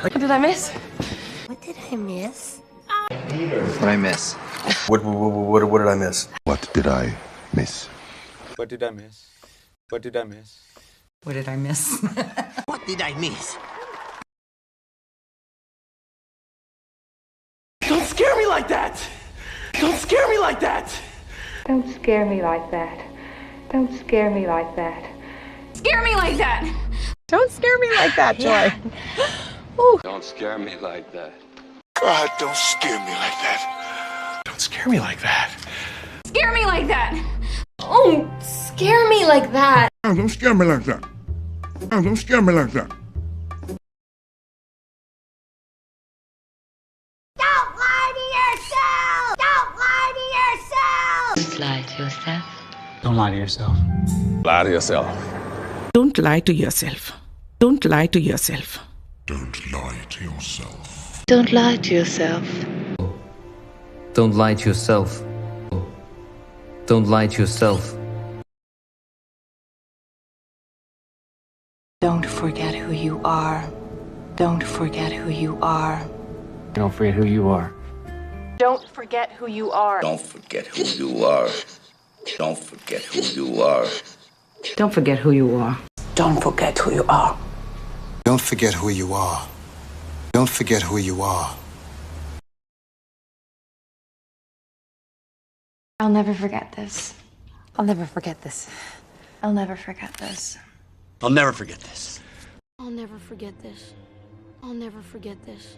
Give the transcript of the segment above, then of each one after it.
What did I miss? What did I miss? What I miss? What did I miss? What did I miss? What did I miss? What did I miss? What did I miss? What did I miss? Don't scare me like that! Don't scare me like that! Don't scare me like that. Don't scare me like that. Scare me like that! Don't scare me like that, Joy. Don't scare me like that. God, don't scare me like that. Don't scare me like that. Scare me like that! Oh, scare me like that. Oh, don't scare me like that. Oh, don't scare me like that. Don't lie to yourself! Don't lie to yourself! Just lie to yourself. Don't lie to yourself. Lie to yourself. Don't lie to yourself. Don't lie to yourself. Don't lie to yourself. Don't lie to yourself. Don't lie to yourself. Don't lie to yourself. Don't forget who you are. Don't forget who you are. Don't forget who you are. Don't forget who you are. Don't forget who you are. Don't forget who you are. Don't forget who you are. Don't forget who you are. Don't forget who you are. Don't forget who you are. I'll never forget this. I'll never forget this. I'll never forget this. I'll never forget this. I'll never forget this. I'll never forget this.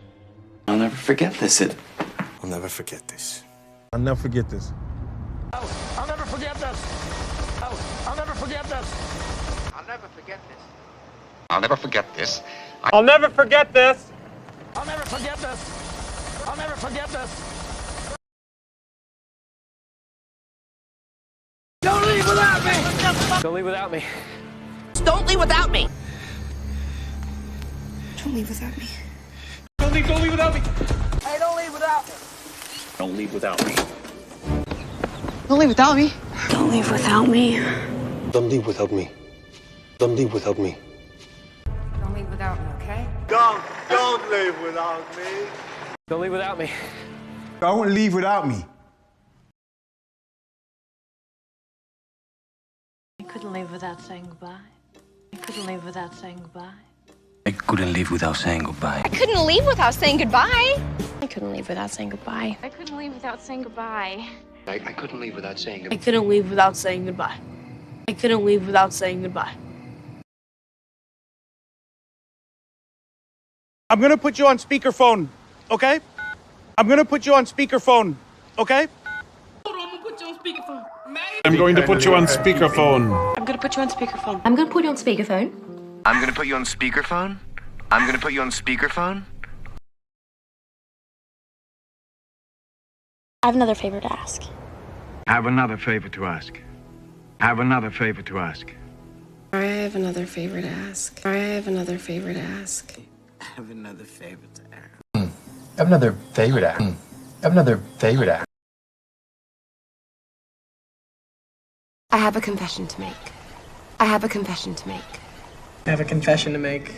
I'll never forget this. I'll never forget this. I'll never forget this. I'll never forget this. I'll never forget this. I'll never forget this. I'll never forget this. I'll never forget this. I'll never forget this. I'll never forget this. Don't leave without me! Don't leave without me. Don't leave without me! Don't leave without me. Don't leave without me. Hey, don't leave without me! Don't leave without me. Don't leave without me. Don't leave without me. Don't leave without me. Don't leave without me. Don't leave without me, okay? Don't leave without me. Don't leave without me. Don't leave without me. I couldn't leave without saying goodbye. I couldn't leave without saying goodbye. I couldn't leave without saying goodbye. I couldn't leave without saying goodbye. I couldn't leave without saying goodbye. I couldn't leave without saying goodbye. I couldn't leave without saying I goodbye. couldn't leave without saying goodbye. I couldn't leave without saying goodbye. I'm gonna put you on speakerphone, okay? I'm gonna put you on speakerphone, okay? I'm going to put you on speakerphone. I'm gonna put you on speakerphone. I'm gonna put you on speakerphone. I'm gonna put you on speakerphone. I'm gonna put you on speakerphone. I have another favor to ask. I have another favor to ask. I have another favor to ask. I have another favor to ask. I have another favor to ask. I have another favor to ask. I have another favor to ask. I have another favor to ask. I have a confession to make. I have a confession to make. I have a confession to make.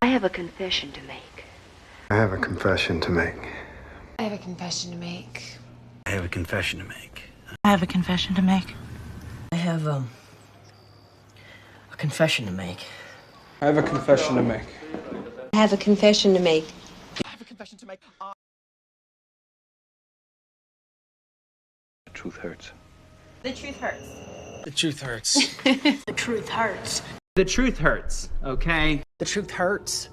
I have a confession to make. I have a confession to make. I have a confession to make. I have a confession to make. I have a confession to make. I have, a confession to make. I have a confession to make. I have a confession to make. I have a confession to make. The truth hurts. The truth hurts. The truth hurts. The truth hurts. The truth hurts, okay? The truth hurts.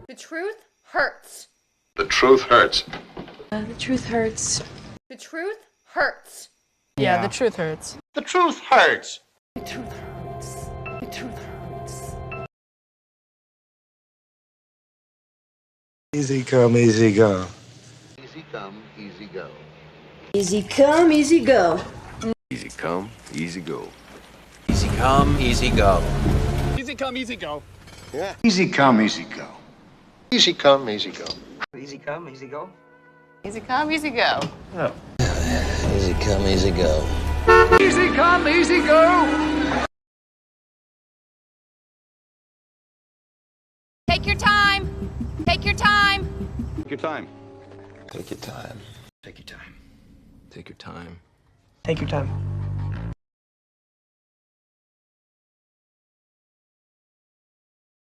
The truth hurts. The truth hurts. The truth hurts. The truth hurts. Yeah, the truth hurts. The truth hurts. The truth hurts. The truth hurts. Easy come, easy go. Easy come, easy go. Easy come, easy go. Easy come, easy go. Easy come, easy go. Easy come, easy go. Yeah. Easy come, easy go. Easy come, easy go. Easy come, easy go. Easy come, easy go. Easy come, easy go. Easy come, easy go. Take your time. Take your time. your time. Take your time. Take your time. Take your time. Take your time.